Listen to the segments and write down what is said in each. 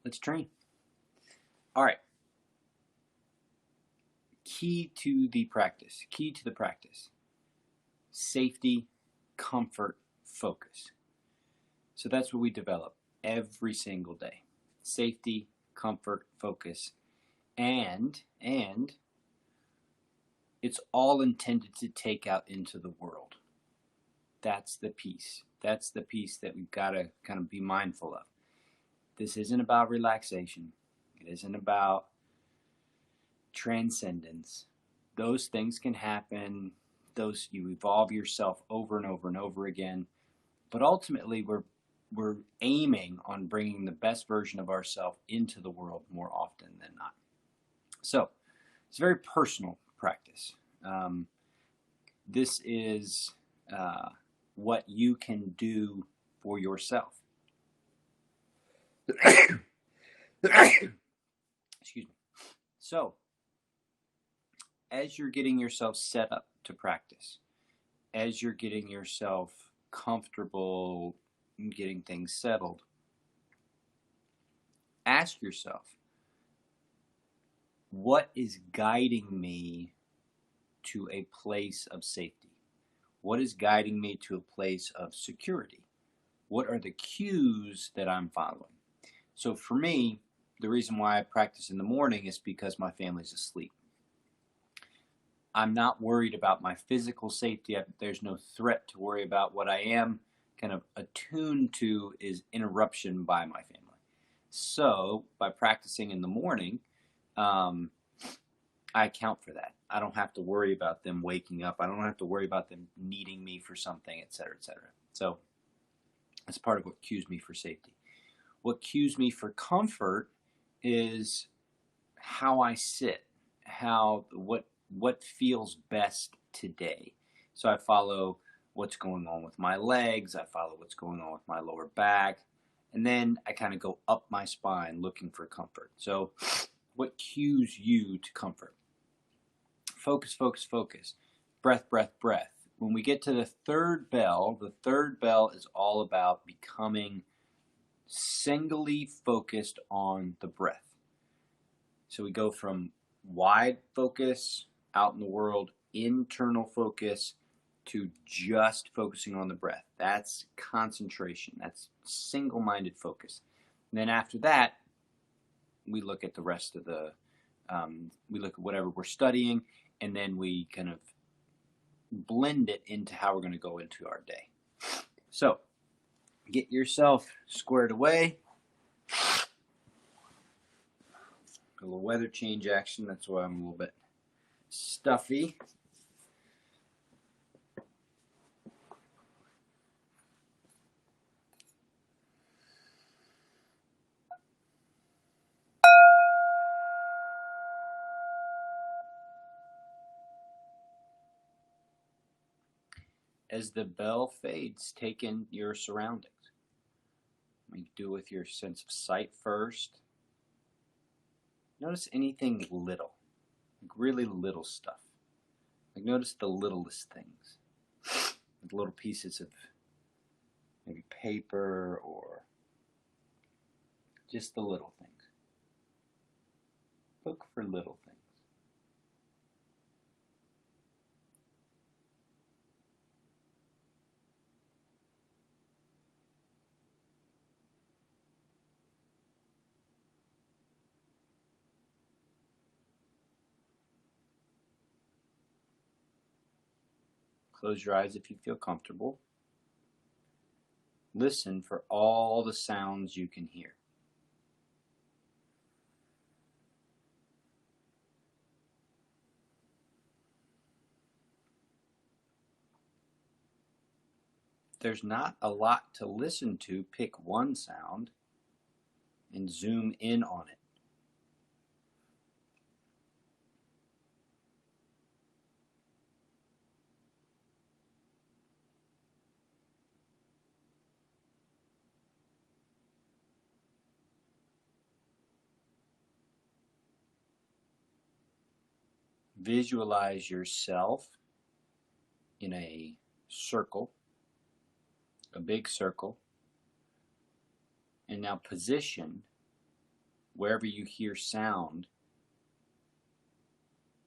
Let's train. All right. Key to the practice. Safety, comfort, focus. So that's what we develop every single day. Safety, comfort, focus, and it's all intended to take out into the world. That's the piece. That's the piece that we've got to kind of be mindful of. This isn't about relaxation. It isn't about transcendence. Those things can happen. Those, you evolve yourself over and over and over again. But ultimately, we're aiming on bringing the best version of ourselves into the world more often than not. So it's a very personal practice. This is what you can do for yourself. Excuse me. So, as you're getting yourself set up to practice, as you're getting yourself comfortable, getting things settled, ask yourself, what is guiding me to a place of safety? What is guiding me to a place of security? What are the cues that I'm following? So for me, the reason why I practice in the morning is because my family's asleep. I'm not worried about my physical safety. There's no threat to worry about. What I am kind of attuned to is interruption by my family. So by practicing in the morning, I account for that. I don't have to worry about them waking up. I don't have to worry about them needing me for something, et cetera, et cetera. So that's part of what cues me for safety. What cues me for comfort is how I sit, what feels best today. So I follow what's going on with my legs, I follow what's going on with my lower back, and then I kind of go up my spine looking for comfort. So what cues you to comfort? Focus, focus, focus. Breath, breath, breath. When we get to the third bell is all about becoming singly focused on the breath. So we go from wide focus out in the world, internal focus, to just focusing on the breath. That's concentration. That's single-minded focus. And then after that, we look at the rest of we look at whatever we're studying, and then we kind of blend it into how we're going to go into our day. So, get yourself squared away. A little weather change action, that's why I'm a little bit stuffy. As the bell fades, take in your surroundings. You do with your sense of sight first. Notice anything little, like really little stuff. Like notice the littlest things, like little pieces of maybe paper or just the little things. Look for little things. Close your eyes if you feel comfortable. Listen for all the sounds you can hear. There's not a lot to listen to. Pick one sound and zoom in on it. Visualize yourself in a circle, a big circle, and now position wherever you hear sound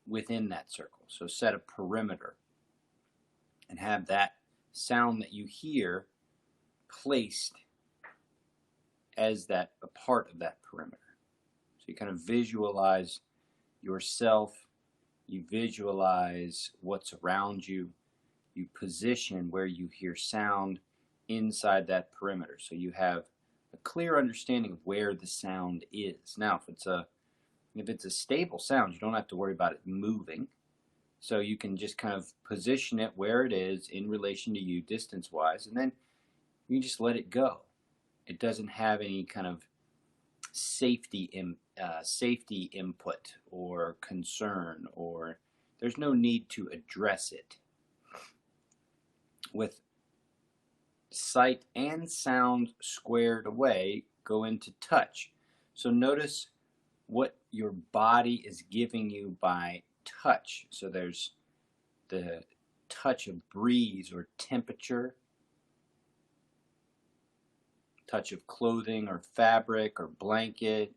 within that circle. So set a perimeter and have that sound that you hear placed as a part of that perimeter. So you kind of visualize yourself, you visualize what's around you, you position where you hear sound inside that perimeter. So you have a clear understanding of where the sound is. Now, if it's a stable sound, you don't have to worry about it moving. So you can just kind of position it where it is in relation to you distance-wise, and then you just let it go. It doesn't have any kind of safety input or concern, or there's no need to address it. With sight and sound squared away, go into touch. So notice what your body is giving you by touch. So there's the touch of breeze or temperature, touch of clothing or fabric or blanket.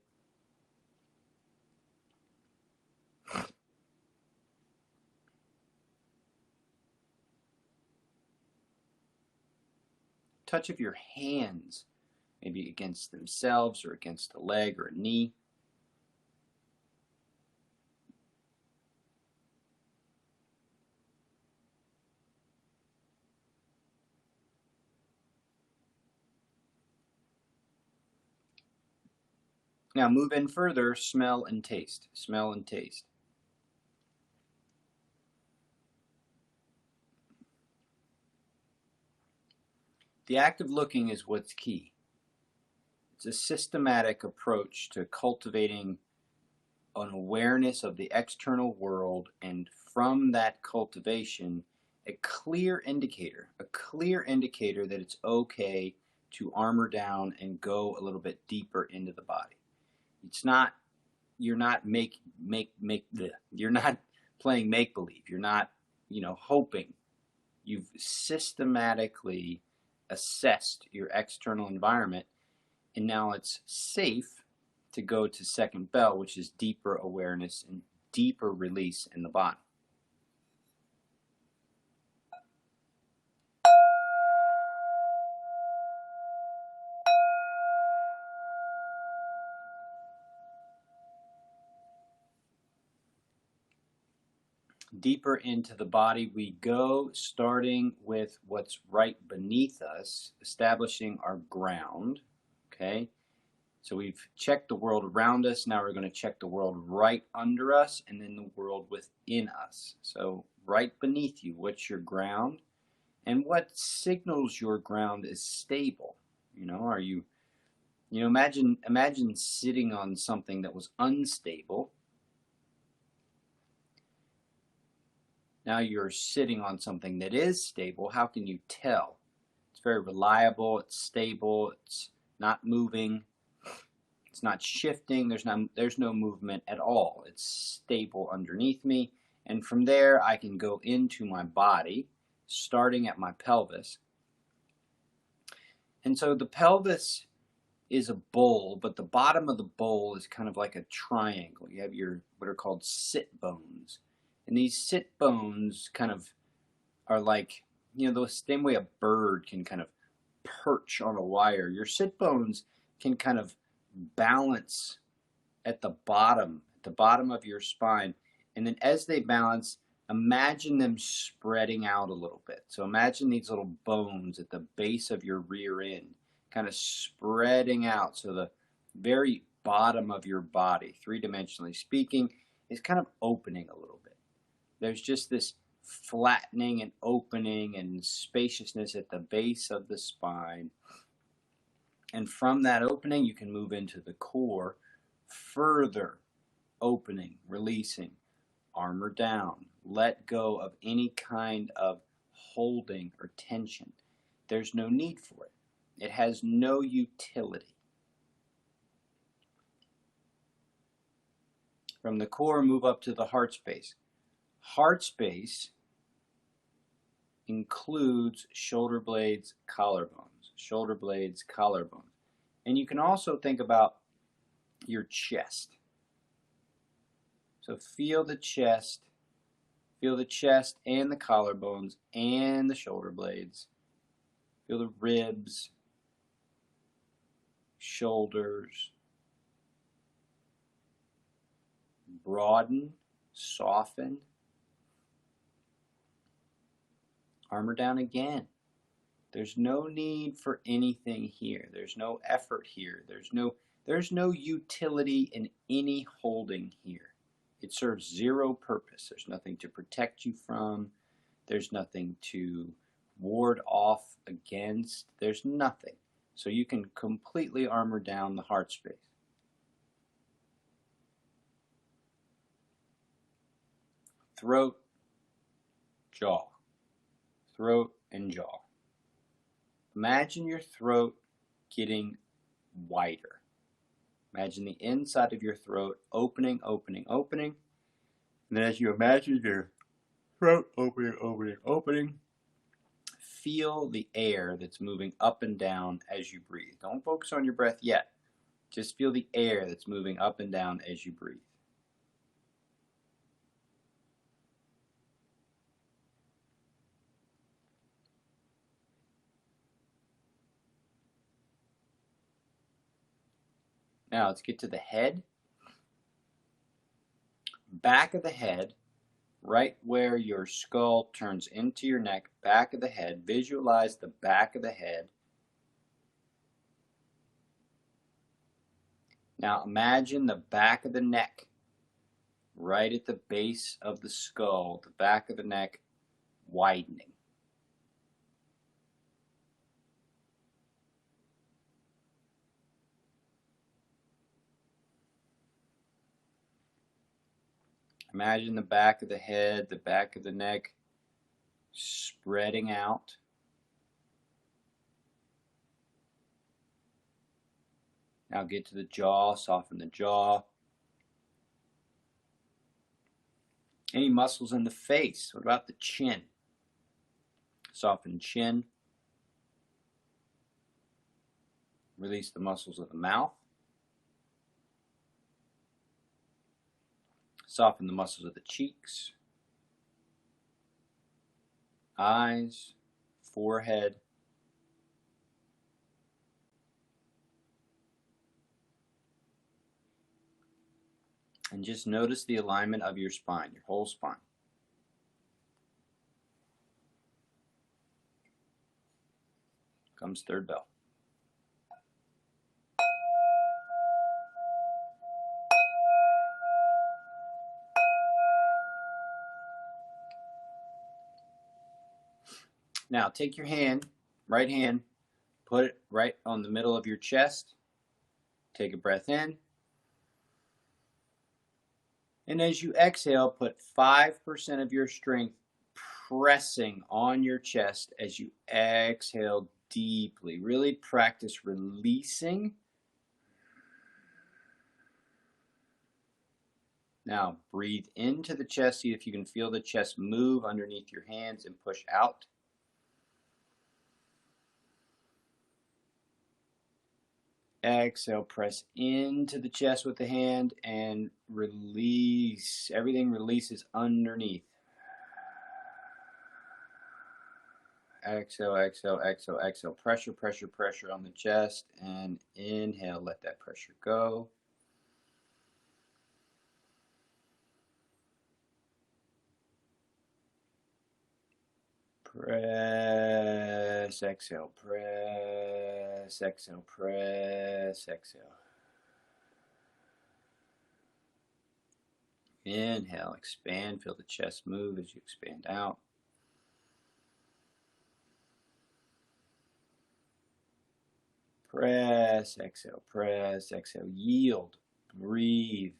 Touch of your hands, maybe against themselves or against a leg or a knee. Now move in further, smell and taste. Smell and taste. The act of looking is what's key. It's a systematic approach to cultivating an awareness of the external world, and from that cultivation, a clear indicator that it's okay to armor down and go a little bit deeper into the body. It's not, you're not you're not playing make-believe. You're not, hoping. You've systematically assessed your external environment, and now it's safe to go to second bell, which is deeper awareness and deeper release in the body. Deeper into the body we go, starting with what's right beneath us, establishing our ground. Okay, so we've checked the world around us. Now we're going to check the world right under us, and then the world within us. So right beneath you, what's your ground, and what signals your ground is stable? Are you, imagine sitting on something that was unstable. Now you're sitting on something that is stable. How can you tell? It's very reliable, it's stable, it's not moving, it's not shifting, there's no movement at all. It's stable underneath me, and from there I can go into my body, starting at my pelvis. And so the pelvis is a bowl, but the bottom of the bowl is kind of like a triangle. You have your what are called sit bones. And these sit bones kind of are like, the same way a bird can kind of perch on a wire. Your sit bones can kind of balance at the bottom of your spine. And then as they balance, imagine them spreading out a little bit. So imagine these little bones at the base of your rear end kind of spreading out. So the very bottom of your body, three-dimensionally speaking, is kind of opening a little bit. There's just this flattening and opening and spaciousness at the base of the spine. And from that opening, you can move into the core, further opening, releasing, armor down, let go of any kind of holding or tension. There's no need for it. It has no utility. From the core, move up to the heart space. Heart space includes shoulder blades, collarbones. Shoulder blades, collarbones. And you can also think about your chest. So feel the chest and the collarbones and the shoulder blades. Feel the ribs, shoulders. Broaden, soften. Armor down again. There's no need for anything here. There's no effort here. There's no utility in any holding here. It serves zero purpose. There's nothing to protect you from. There's nothing to ward off against. There's nothing. So you can completely armor down the heart space. Throat, jaw. Throat and jaw. Imagine your throat getting wider. Imagine the inside of your throat opening, opening, opening. And then as you imagine your throat opening, opening, opening, feel the air that's moving up and down as you breathe. Don't focus on your breath yet. Just feel the air that's moving up and down as you breathe. Now let's get to the head. Back of the head, right where your skull turns into your neck, back of the head. Visualize the back of the head. Now imagine the back of the neck, right at the base of the skull, the back of the neck widening. Imagine the back of the head, the back of the neck spreading out. Now get to the jaw, soften the jaw. Any muscles in the face? What about the chin? Soften chin. Release the muscles of the mouth. Soften the muscles of the cheeks, eyes, forehead. And just notice the alignment of your spine, your whole spine. Comes third bell. Now take your hand, right hand, put it right on the middle of your chest. Take a breath in. And as you exhale, put 5% of your strength pressing on your chest as you exhale deeply. Really practice releasing. Now breathe into the chest. See if you can feel the chest move underneath your hands and push out. Exhale, press into the chest with the hand and release. Everything releases underneath. Exhale, exhale, exhale, exhale. Pressure, pressure, pressure on the chest. And inhale, let that pressure go. Press, exhale, press, exhale, press, exhale. Inhale, expand, feel the chest move as you expand out. Press, exhale, yield, breathe,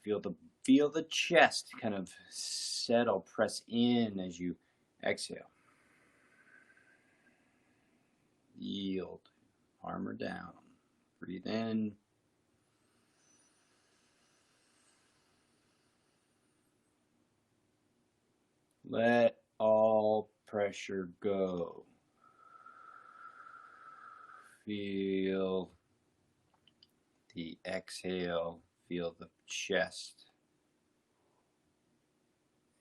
feel the chest kind of settle, press in as you exhale. Yield, armor down, breathe in. Let all pressure go. Feel the exhale. feel the chest.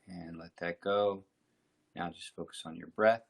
And let that go. Now just focus on your breath.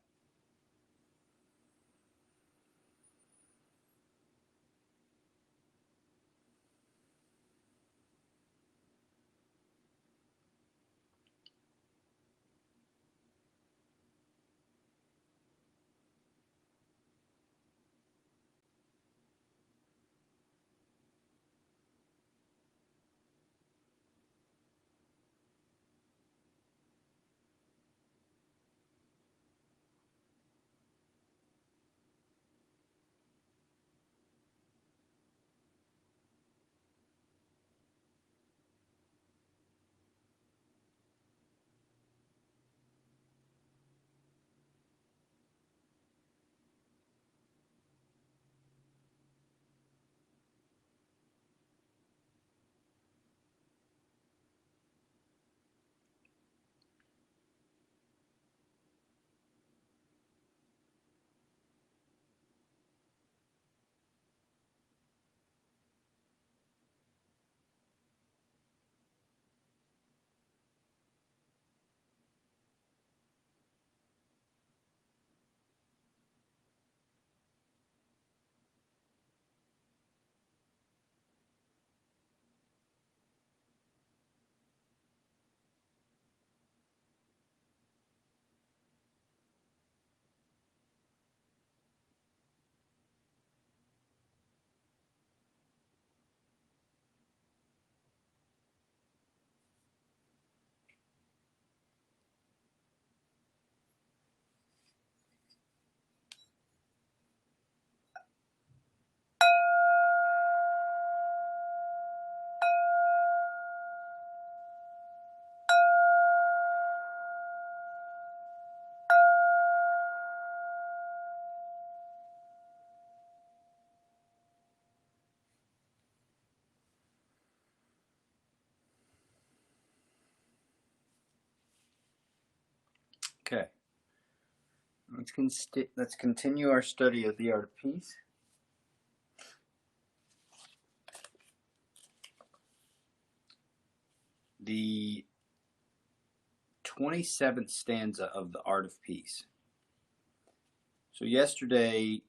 Okay. Let's continue our study of the art of peace. The 27th stanza of the art of peace. So yesterday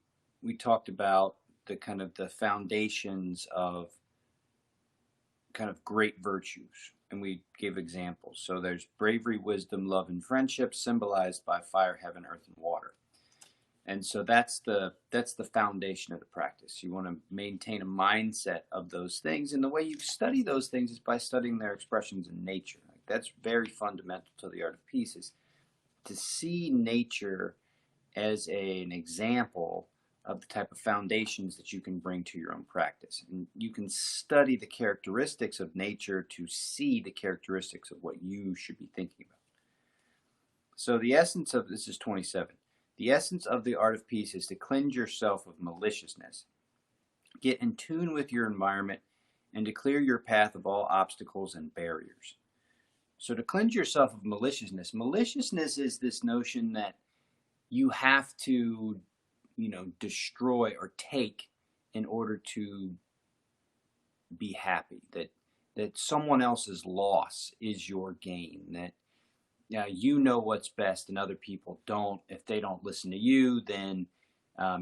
we talked about the kind of the foundations of kind of great virtues, and we gave examples. So there's bravery, wisdom, love, and friendship, symbolized by fire, heaven, earth, and water. And so that's the foundation of the practice. You want to maintain a mindset of those things, and the way you study those things is by studying their expressions in nature. Like, that's very fundamental to the art of peace, is to see nature as an example of the type of foundations that you can bring to your own practice. And you can study the characteristics of nature to see the characteristics of what you should be thinking about. So the essence of this is 27. The essence of the art of peace is to cleanse yourself of maliciousness, get in tune with your environment, and to clear your path of all obstacles and barriers. So to cleanse yourself of maliciousness is this notion that you have to, destroy or take in order to be happy, that someone else's loss is your gain, that you know what's best and other people don't. If they don't listen to you, then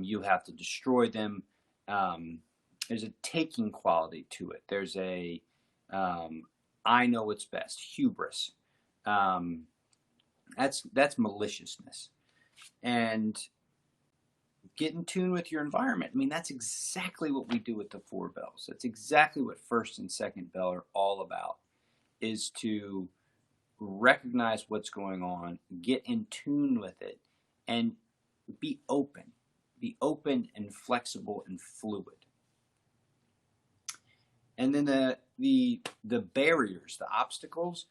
you have to destroy them. There's a taking quality to it. There's a I know what's best, hubris. That's maliciousness. And get in tune with your environment. I mean, that's exactly what we do with the 4 bells. That's exactly what first and second bell are all about, is to recognize what's going on, get in tune with it, and be open. Be open and flexible and fluid. And then the barriers, the obstacles,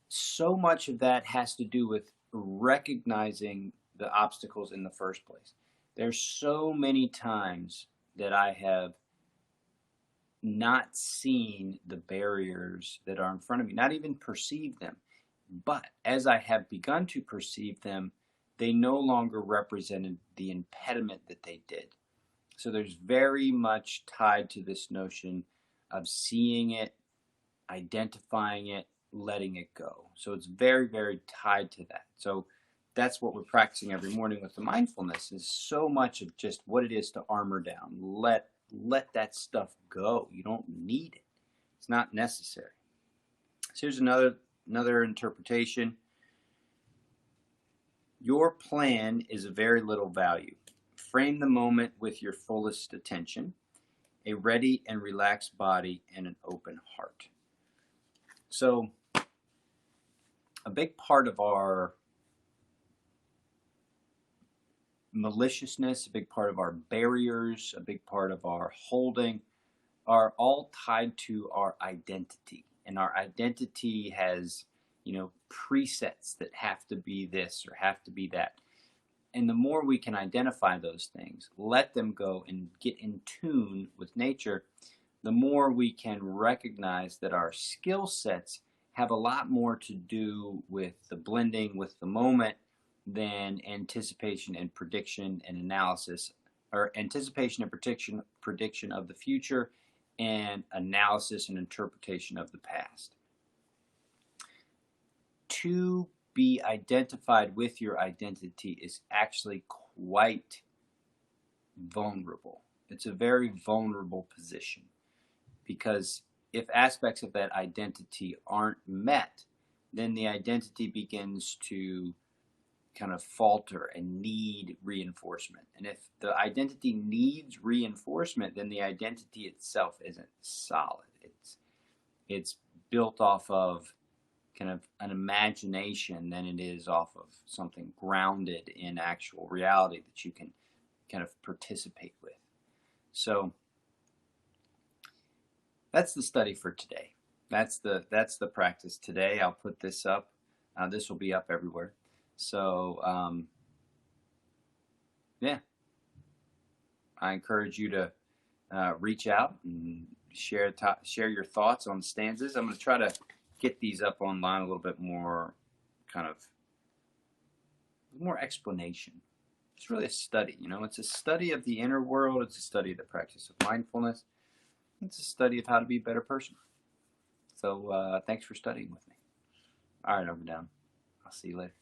so much of that has to do with recognizing the obstacles in the first place. There's so many times that I have not seen the barriers that are in front of me, not even perceived them. But as I have begun to perceive them, they no longer represented the impediment that they did. So there's very much tied to this notion of seeing it, identifying it, letting it go. So it's very, very tied to that. So that's what we're practicing every morning with the mindfulness, is so much of just what it is to armor down. Let that stuff go. You don't need it. It's not necessary. So here's another interpretation. Your plan is of very little value. Frame the moment with your fullest attention, a ready and relaxed body, and an open heart. So a big part of our maliciousness, a big part of our barriers, a big part of our holding are all tied to our identity. And our identity has, presets that have to be this or have to be that. And the more we can identify those things, let them go and get in tune with nature, the more we can recognize that our skill sets have a lot more to do with the blending with the moment than anticipation and prediction and analysis, or anticipation and prediction of the future and analysis and interpretation of the past. To be identified with your identity is actually quite vulnerable. It's a very vulnerable position, because if aspects of that identity aren't met, then the identity begins to kind of falter and need reinforcement. And if the identity needs reinforcement, then the identity itself isn't solid. It's built off of kind of an imagination than it is off of something grounded in actual reality that you can kind of participate with. So that's the study for today. That's the practice today. I'll put this up. This will be up everywhere. So yeah, I encourage you to reach out and share your thoughts on stanzas. I'm going to try to get these up online a little bit more, kind of more explanation. It's really a study, it's a study of the inner world. It's a study of the practice of mindfulness. It's a study of how to be a better person. So thanks for studying with me. All right, over down. I'll see you later.